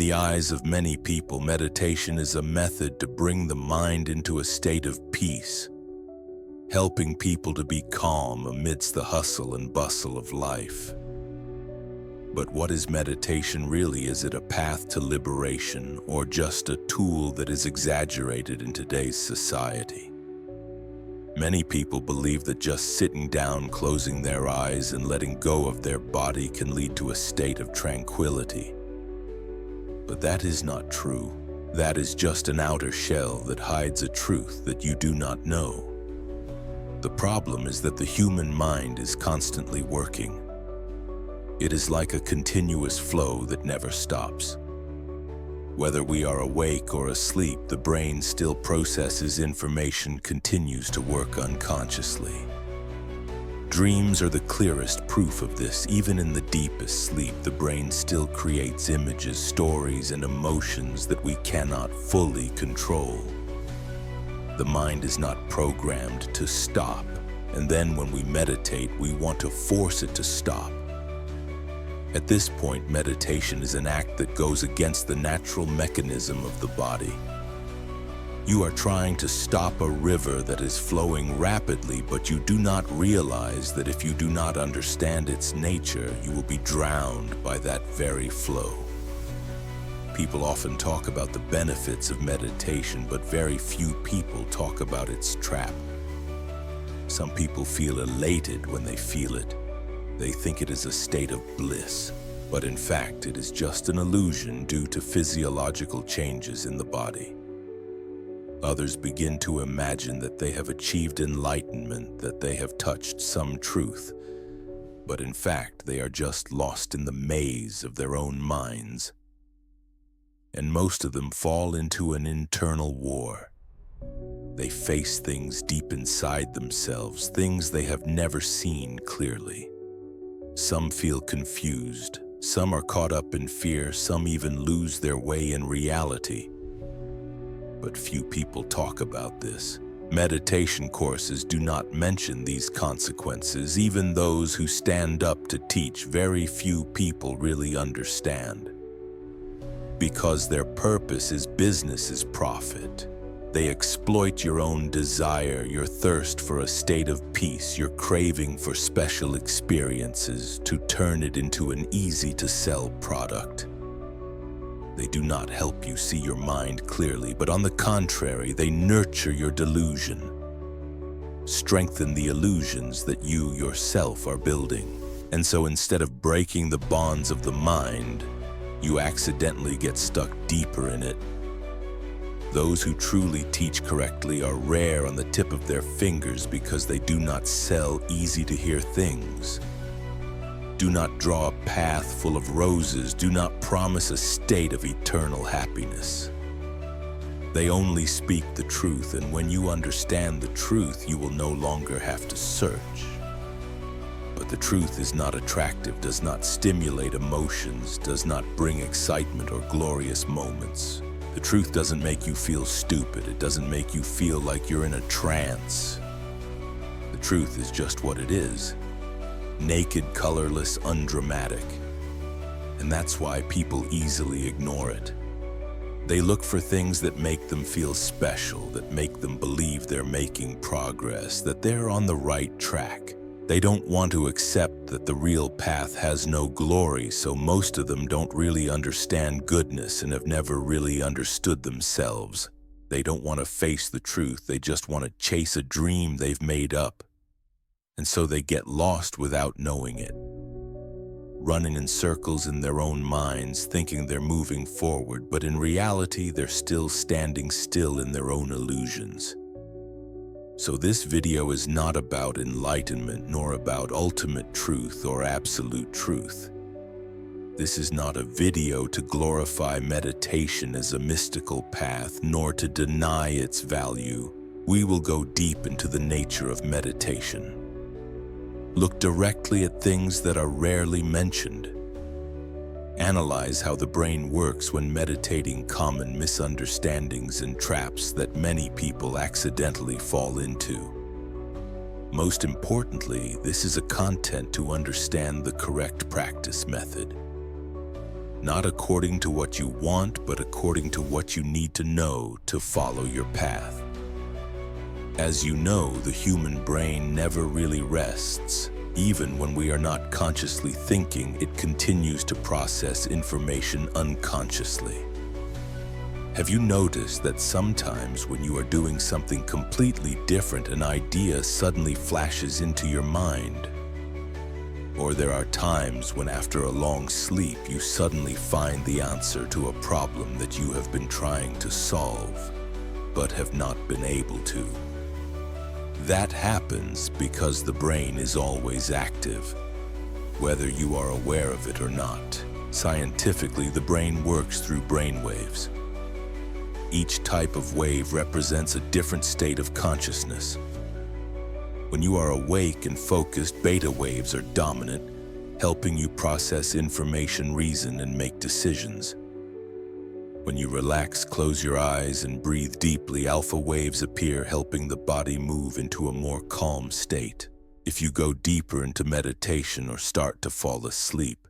the eyes of many people, meditation is a method to bring the mind into a state of peace, helping people to be calm amidst the hustle and bustle of life. But what is meditation really? Is it a path to liberation or just a tool that is exaggerated in today's society? Many people believe that just sitting down, closing their eyes, and letting go of their body can lead to a state of tranquility. But that is not true. That is just an outer shell that hides a truth that you do not know. The problem is that the human mind is constantly working. It is like a continuous flow that never stops. Whether we are awake or asleep, the brain still processes information, continues to work unconsciously. Dreams are the clearest proof of this. Even in the deepest sleep, the brain still creates images, stories, and emotions that we cannot fully control. The mind is not programmed to stop, and then when we meditate, we want to force it to stop. At this point, meditation is an act that goes against the natural mechanism of the body. You are trying to stop a river that is flowing rapidly, but you do not realize that if you do not understand its nature, you will be drowned by that very flow. People often talk about the benefits of meditation, but very few people talk about its trap. Some people feel elated when they feel it. They think it is a state of bliss, but in fact it is just an illusion due to physiological changes in the body. Others begin to imagine that they have achieved enlightenment, that they have touched some truth, but in fact they are just lost in the maze of their own minds. And most of them fall into an internal war. They face things deep inside themselves, things they have never seen clearly. Some feel confused, some are caught up in fear, some even lose their way in reality. But few people talk about this. Meditation courses do not mention these consequences. Even those who stand up to teach, very few people really understand. Because their purpose is business, is profit. They exploit your own desire, your thirst for a state of peace, your craving for special experiences, to turn it into an easy-to-sell product. They do not help you see your mind clearly, but on the contrary, they nurture your delusion, strengthen the illusions that you yourself are building. And so instead of breaking the bonds of the mind, you accidentally get stuck deeper in it. Those who truly teach correctly are rare on the tip of their fingers because they do not sell easy-to-hear things. Do not draw a path full of roses. Do not promise a state of eternal happiness. They only speak the truth, and when you understand the truth, you will no longer have to search. But the truth is not attractive, does not stimulate emotions, does not bring excitement or glorious moments. The truth doesn't make you feel stupid. It doesn't make you feel like you're in a trance. The truth is just what it is. Naked, colorless, undramatic. And that's why people easily ignore it. They look for things that make them feel special, that make them believe they're making progress, that they're on the right track. They don't want to accept that the real path has no glory, so most of them don't really understand goodness and have never really understood themselves. They don't want to face the truth, they just want to chase a dream they've made up. And so they get lost without knowing it, running in circles in their own minds, thinking they're moving forward, but in reality they're still standing still in their own illusions. So this video is not about enlightenment, nor about ultimate truth or absolute truth. This is not a video to glorify meditation as a mystical path, nor to deny its value. We will go deep into the nature of meditation. Look directly at things that are rarely mentioned. Analyze how the brain works when meditating, common misunderstandings and traps that many people accidentally fall into. Most importantly, this is a content to understand the correct practice method. not according to what you want, but according to what you need to know to follow your path. As you know, the human brain never really rests. Even when we are not consciously thinking, it continues to process information unconsciously. Have you noticed that sometimes when you are doing something completely different, an idea suddenly flashes into your mind? Or there are times when after a long sleep, you suddenly find the answer to a problem that you have been trying to solve, but have not been able to. That happens because the brain is always active, whether you are aware of it or not. Scientifically, the brain works through brain waves. Each type of wave represents a different state of consciousness. When you are awake and focused, beta waves are dominant, helping you process information, reason, and make decisions. When you relax, close your eyes, and breathe deeply, alpha waves appear, helping the body move into a more calm state. If you go deeper into meditation or start to fall asleep,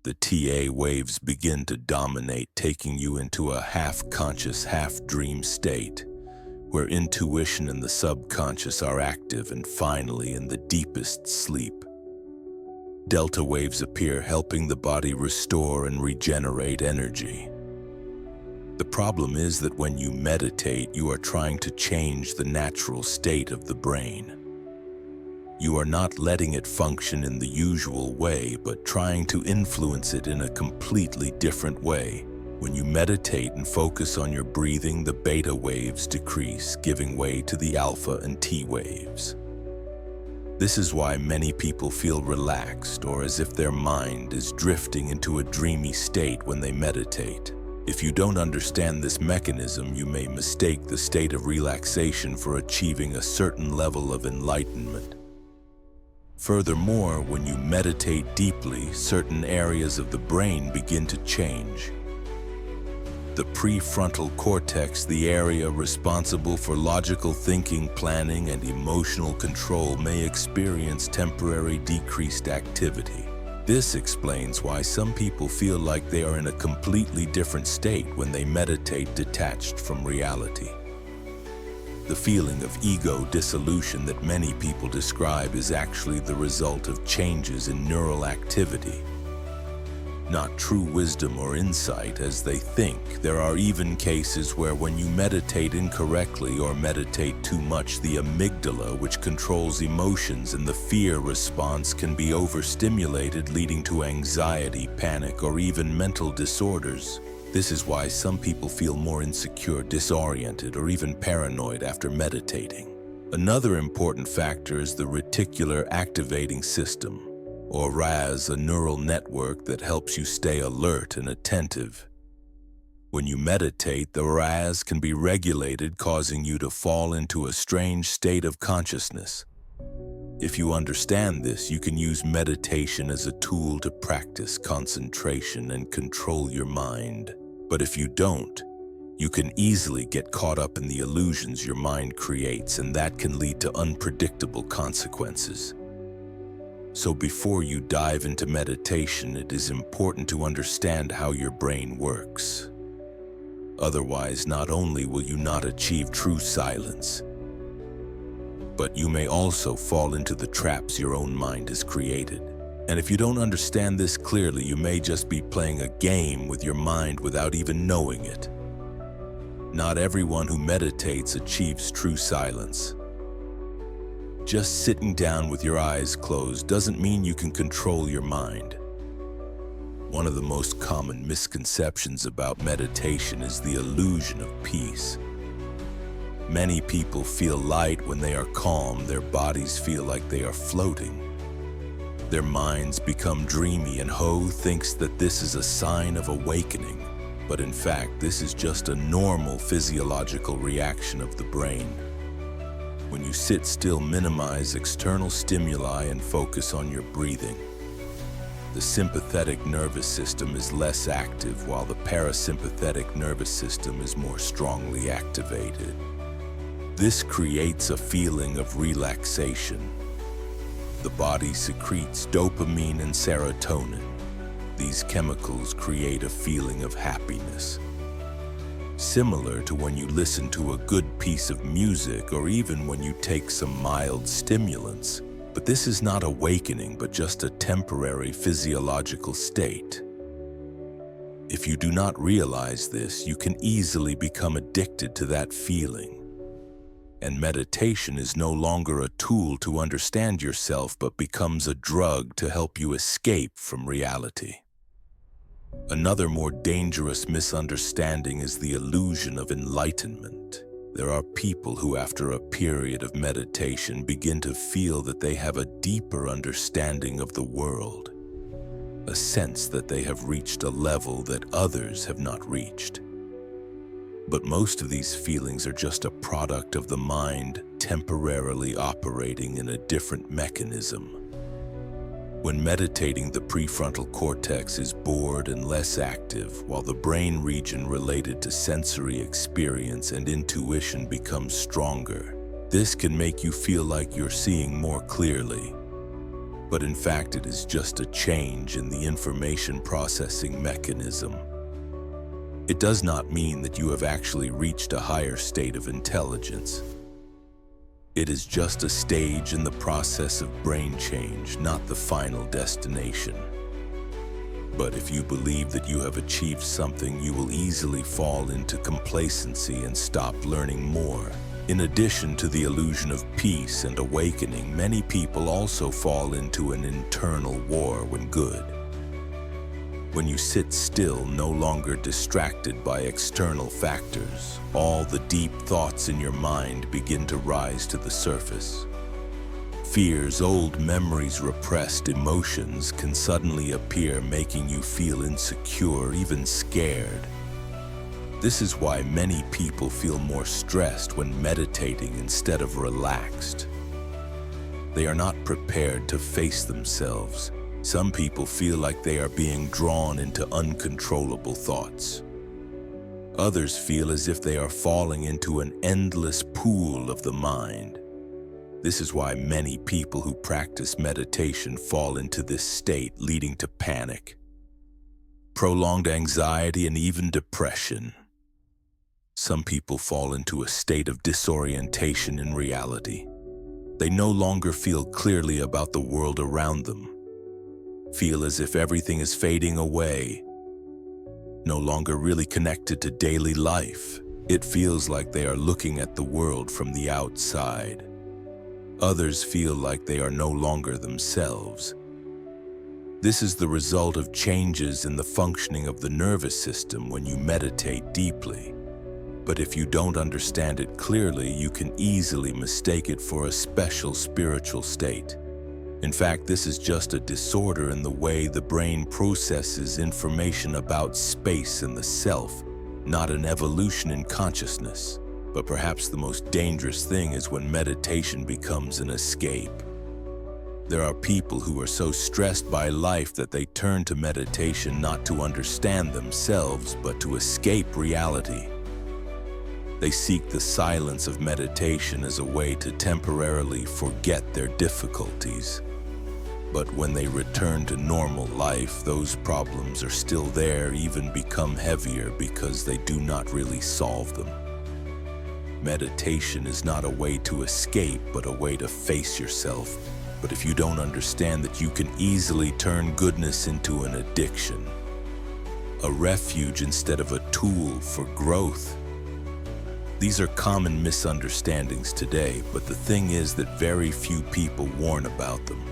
the TA waves begin to dominate, taking you into a half-conscious, half-dream state, where intuition and the subconscious are active, and finally in the deepest sleep. Delta waves appear, helping the body restore and regenerate energy. The problem is that when you meditate, you are trying to change the natural state of the brain. You are not letting it function in the usual way, but trying to influence it in a completely different way. When you meditate and focus on your breathing, the beta waves decrease, giving way to the alpha and T waves. This is why many people feel relaxed or as if their mind is drifting into a dreamy state when they meditate. If you don't understand this mechanism, you may mistake the state of relaxation for achieving a certain level of enlightenment. Furthermore, when you meditate deeply, certain areas of the brain begin to change. The prefrontal cortex, the area responsible for logical thinking, planning, and emotional control, may experience temporary decreased activity. This explains why some people feel like they are in a completely different state when they meditate detached from reality. The feeling of ego dissolution that many people describe is actually the result of changes in neural activity, not true wisdom or insight as they think. There are even cases where when you meditate incorrectly or meditate too much, the amygdala, which controls emotions and the fear response, can be overstimulated, leading to anxiety, panic, or even mental disorders. This is why some people feel more insecure, disoriented, or even paranoid after meditating. Another important factor is the reticular activating system, or RAS, a neural network that helps you stay alert and attentive. When you meditate, the RAS can be regulated, causing you to fall into a strange state of consciousness. If you understand this, you can use meditation as a tool to practice concentration and control your mind. But if you don't, you can easily get caught up in the illusions your mind creates, and that can lead to unpredictable consequences. So before you dive into meditation, it is important to understand how your brain works. Otherwise, not only will you not achieve true silence, but you may also fall into the traps your own mind has created. And if you don't understand this clearly, you may just be playing a game with your mind without even knowing it. Not everyone who meditates achieves true silence. Just sitting down with your eyes closed doesn't mean you can control your mind. One of the most common misconceptions about meditation is the illusion of peace. Many people feel light when they are calm. Their bodies feel like they are floating. Their minds become dreamy, and Ho thinks that this is a sign of awakening. But in fact, this is just a normal physiological reaction of the brain. When you sit still, minimize external stimuli and focus on your breathing. The sympathetic nervous system is less active, while the parasympathetic nervous system is more strongly activated. This creates a feeling of relaxation. The body secretes dopamine and serotonin, These chemicals create a feeling of happiness, similar to when you listen to a good piece of music or even when you take some mild stimulants. But this is not awakening, but just a temporary physiological state. If you do not realize this, you can easily become addicted to that feeling. And meditation is no longer a tool to understand yourself, but becomes a drug to help you escape from reality. Another more dangerous misunderstanding is the illusion of enlightenment. There are people who, after a period of meditation, begin to feel that they have a deeper understanding of the world, a sense that they have reached a level that others have not reached. But most of these feelings are just a product of the mind temporarily operating in a different mechanism. When meditating, the prefrontal cortex is bored and less active, while the brain region related to sensory experience and intuition becomes stronger. This can make you feel like you're seeing more clearly, but in fact it is just a change in the information processing mechanism. It does not mean that you have actually reached a higher state of intelligence. It is just a stage in the process of brain change, not the final destination. But if you believe that you have achieved something, you will easily fall into complacency and stop learning more. In addition to the illusion of peace and awakening, many people also fall into an internal war when good. When you sit still, no longer distracted by external factors, all the deep thoughts in your mind begin to rise to the surface. Fears, old memories, repressed emotions can suddenly appear, making you feel insecure, even scared. This is why many people feel more stressed when meditating instead of relaxed. They are not prepared to face themselves. Some people feel like they are being drawn into uncontrollable thoughts. Others feel as if they are falling into an endless pool of the mind. This is why many people who practice meditation fall into this state, leading to panic, prolonged anxiety, and even depression. Some people fall into a state of disorientation in reality. They no longer feel clearly about the world around them, feel as if everything is fading away, no longer really connected to daily life. It feels like they are looking at the world from the outside. Others feel like they are no longer themselves. This is the result of changes in the functioning of the nervous system when you meditate deeply. But if you don't understand it clearly, you can easily mistake it for a special spiritual state. In fact, this is just a disorder in the way the brain processes information about space and the self, not an evolution in consciousness. But perhaps the most dangerous thing is when meditation becomes an escape. There are people who are so stressed by life that they turn to meditation not to understand themselves, but to escape reality. They seek the silence of meditation as a way to temporarily forget their difficulties. But when they return to normal life, those problems are still there, even become heavier because they do not really solve them. Meditation is not a way to escape, but a way to face yourself. But if you don't understand that, you can easily turn goodness into an addiction, a refuge instead of a tool for growth. These are common misunderstandings today, but the thing is that very few people warn about them.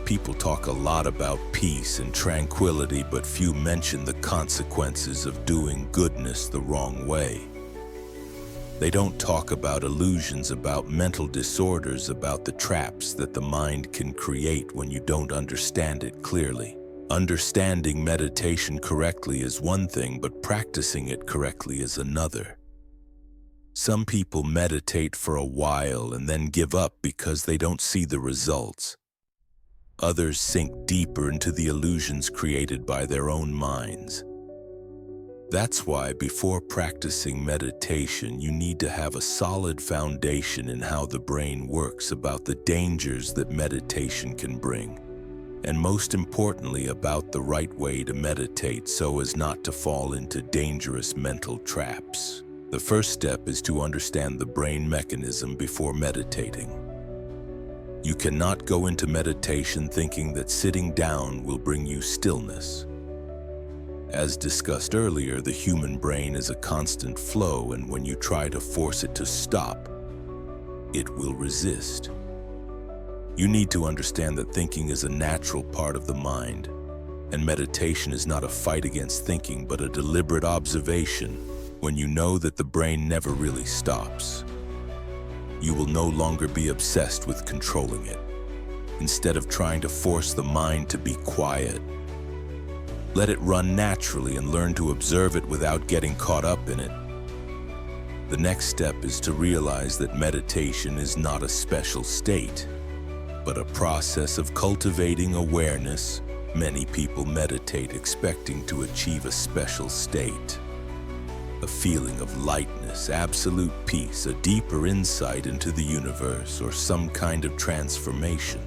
People talk a lot about peace and tranquility, but few mention the consequences of doing goodness the wrong way. They don't talk about illusions, about mental disorders, about the traps that the mind can create when you don't understand it clearly. Understanding meditation correctly is one thing, but practicing it correctly is another. Some people meditate for a while and then give up because they don't see the results. Others sink deeper into the illusions created by their own minds. That's why before practicing meditation, you need to have a solid foundation in how the brain works, about the dangers that meditation can bring, and most importantly, about the right way to meditate so as not to fall into dangerous mental traps. The first step is to understand the brain mechanism before meditating. You cannot go into meditation thinking that sitting down will bring you stillness. As discussed earlier, the human brain is a constant flow, and when you try to force it to stop, it will resist. You need to understand that thinking is a natural part of the mind, and meditation is not a fight against thinking, but a deliberate observation. When you know that the brain never really stops, you will no longer be obsessed with controlling it. Instead of trying to force the mind to be quiet, let it run naturally and learn to observe it without getting caught up in it. The next step is to realize that meditation is not a special state, but a process of cultivating awareness. Many people meditate expecting to achieve a special state, a feeling of lightness, absolute peace, a deeper insight into the universe, or some kind of transformation.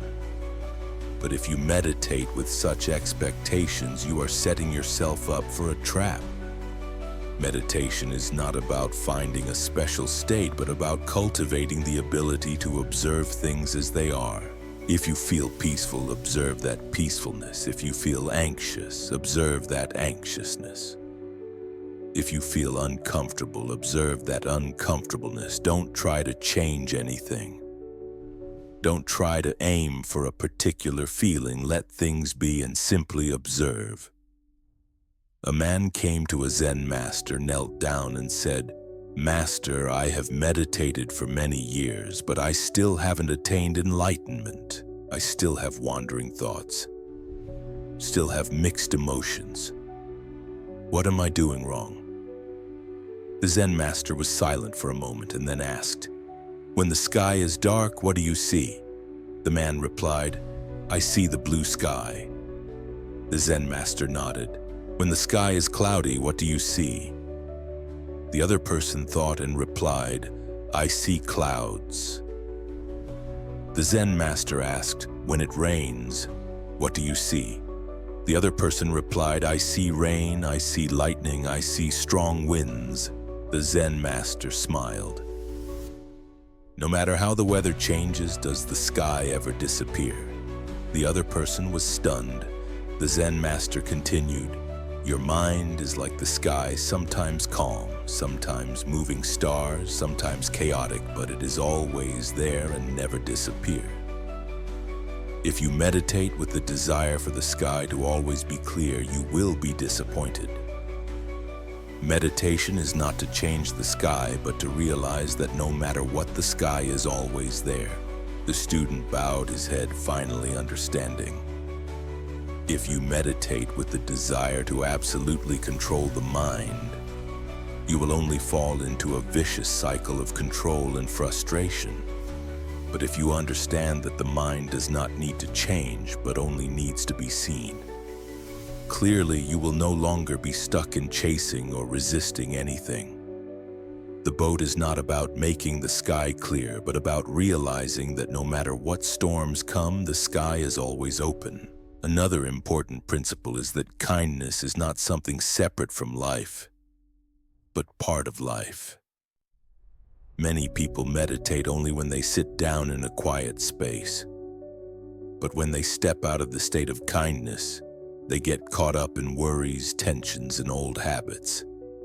But if you meditate with such expectations, you are setting yourself up for a trap. Meditation is not about finding a special state, but about cultivating the ability to observe things as they are. If you feel peaceful, observe that peacefulness. If you feel anxious, observe that anxiousness. If you feel uncomfortable, observe that uncomfortableness. Don't try to change anything. Don't try to aim for a particular feeling. Let things be and simply observe. A man came to a Zen master, knelt down and said, "Master, I have meditated for many years, but I still haven't attained enlightenment. I still have wandering thoughts, still have mixed emotions. What am I doing wrong?" The Zen master was silent for a moment and then asked, "When the sky is dark, what do you see?" The man replied, "I see the blue sky." The Zen master nodded. "When the sky is cloudy, what do you see?" The other person thought and replied, "I see clouds." The Zen master asked, "When it rains, what do you see?" The other person replied, "I see rain, I see lightning, I see strong winds." The Zen master smiled. "No matter how the weather changes, does the sky ever disappear?" The other person was stunned. The Zen master continued, "Your mind is like the sky, sometimes calm, sometimes moving stars, sometimes chaotic, but it is always there and never disappear. If you meditate with the desire for the sky to always be clear, you will be disappointed. Meditation is not to change the sky, but to realize that no matter what, the sky is always there." The student bowed his head, finally understanding. If you meditate with the desire to absolutely control the mind, you will only fall into a vicious cycle of control and frustration. But if you understand that the mind does not need to change, but only needs to be seen, clearly you will no longer be stuck in chasing or resisting anything. The boat is not about making the sky clear, but about realizing that no matter what storms come, the sky is always open. Another important principle is that kindness is not something separate from life, but part of life. Many people meditate only when they sit down in a quiet space. But when they step out of the state of kindness, they get caught up in worries, tensions, and old habits.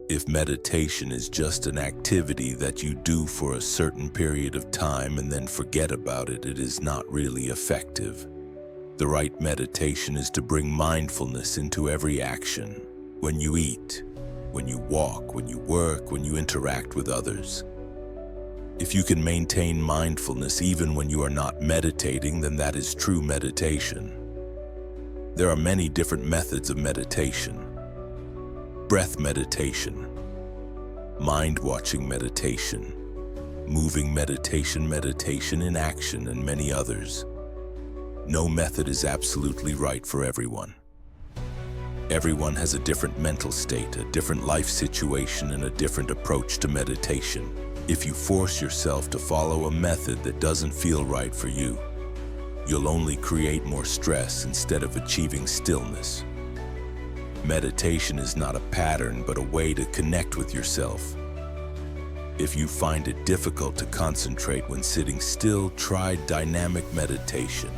If meditation is just an activity that you do for a certain period of time and then forget about it, it is not really effective. The right meditation is to bring mindfulness into every action. When you eat, when you walk, when you work, when you interact with others. If you can maintain mindfulness even when you are not meditating, then that is true meditation. There are many different methods of meditation. Breath meditation, mind-watching meditation, moving meditation, meditation in action, and many others. No method is absolutely right for everyone. Everyone has a different mental state, a different life situation, and a different approach to meditation. If you force yourself to follow a method that doesn't feel right for you, You'll only create more stress instead of achieving stillness. Meditation is not a pattern, but a way to connect with yourself. If you find it difficult to concentrate when sitting still, try dynamic meditation.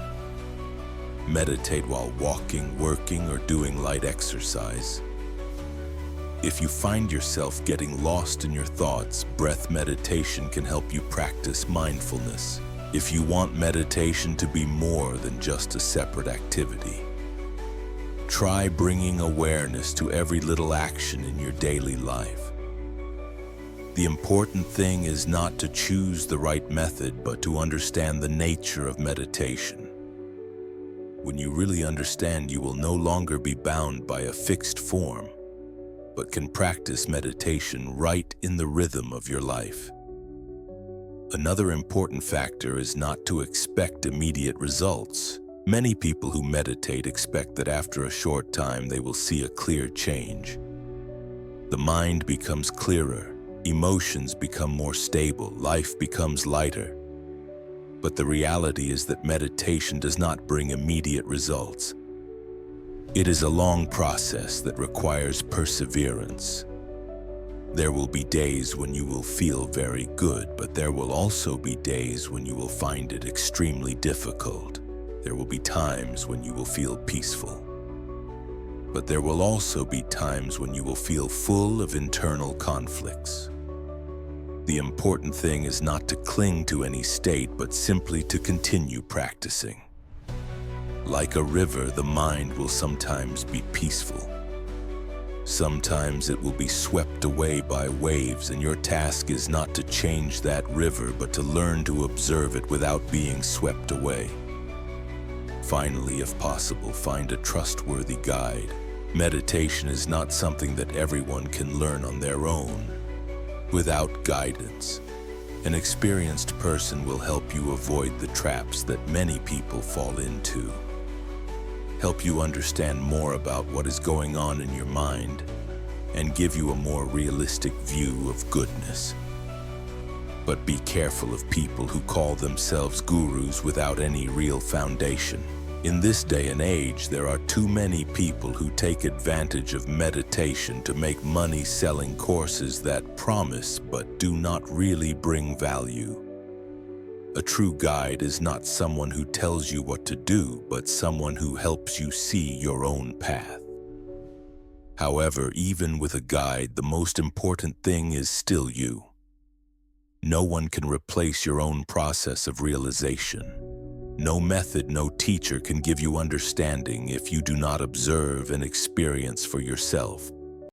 Meditate while walking, working, or doing light exercise. If you find yourself getting lost in your thoughts, breath meditation can help you practice mindfulness. If you want meditation to be more than just a separate activity, try bringing awareness to every little action in your daily life. The important thing is not to choose the right method, but to understand the nature of meditation. When you really understand, you will no longer be bound by a fixed form, but can practice meditation right in the rhythm of your life. Another important factor is not to expect immediate results. Many people who meditate expect that after a short time they will see a clear change. The mind becomes clearer, emotions become more stable, life becomes lighter. But the reality is that meditation does not bring immediate results. It is a long process that requires perseverance. There will be days when you will feel very good, but there will also be days when you will find it extremely difficult. There will be times when you will feel peaceful. But there will also be times when you will feel full of internal conflicts. The important thing is not to cling to any state, but simply to continue practicing. Like a river, the mind will sometimes be peaceful. Sometimes it will be swept away by waves, and your task is not to change that river, but to learn to observe it without being swept away. Finally, if possible, find a trustworthy guide. Meditation is not something that everyone can learn on their own. Without guidance, an experienced person will help you avoid the traps that many people fall into. Help you understand more about what is going on in your mind, and give you a more realistic view of goodness. But be careful of people who call themselves gurus without any real foundation. In this day and age, there are too many people who take advantage of meditation to make money selling courses that promise but do not really bring value. A true guide is not someone who tells you what to do, but someone who helps you see your own path. However, even with a guide, the most important thing is still you. No one can replace your own process of realization. No method, no teacher can give you understanding if you do not observe and experience for yourself.